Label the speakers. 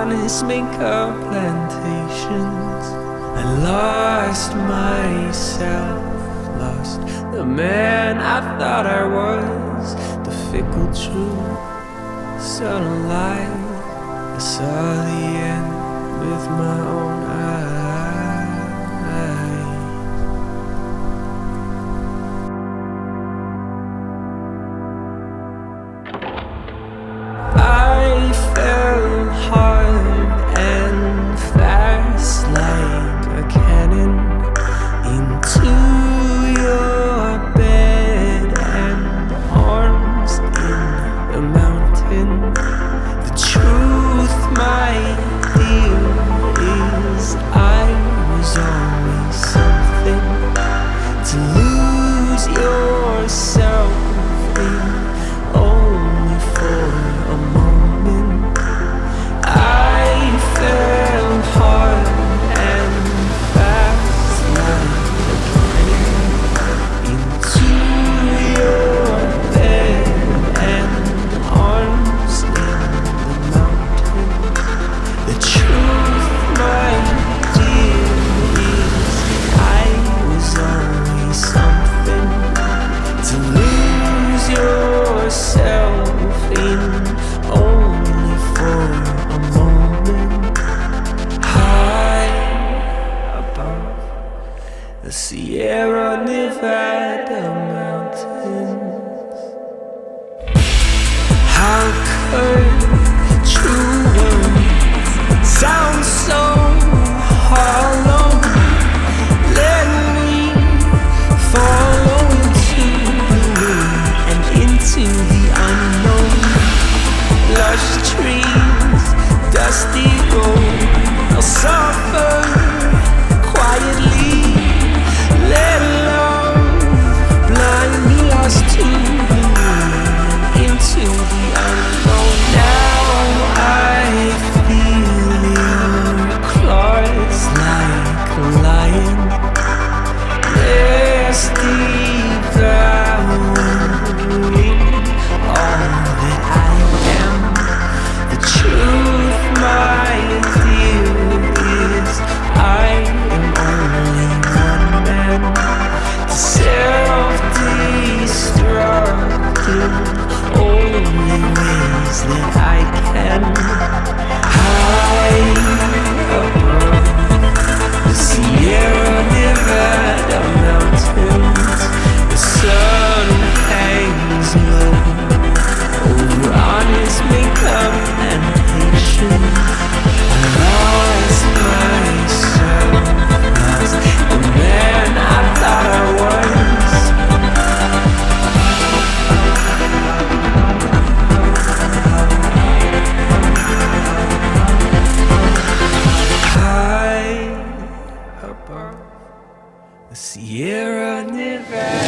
Speaker 1: honest makeup plantations. I lost myself, lost the man I thought I was, the fickle truth, subtle lie. I saw the end with my own eyes. I fell hard and fast like a cannon into your bed and arms in the mountain. The truth, my dear, is I was always something to lose yourself in, only for a moment. I fell hard and fast like a cannon into your bed and arms in the mountain. The truth, my dear, is I was always something to lose yourself in, only for a moment. High above the Sierra Nevada mountains. How could true words sound so hollow? Let me follow into the wind and into the unknown. Lush trees, dusty road, I'll suffer quietly. Let love blind me, lost to the wind, into the unknown. Now I feel your claws like a lion. They're devouring all that I am. The truth, my dear, is I am only one man, self-destructive, only ways that I can. High above the Sierra Nevada mountains, the sun hangs low over honest makeup and patience. I lost myself, lost the man I thought I was. High above the Sierra Nevada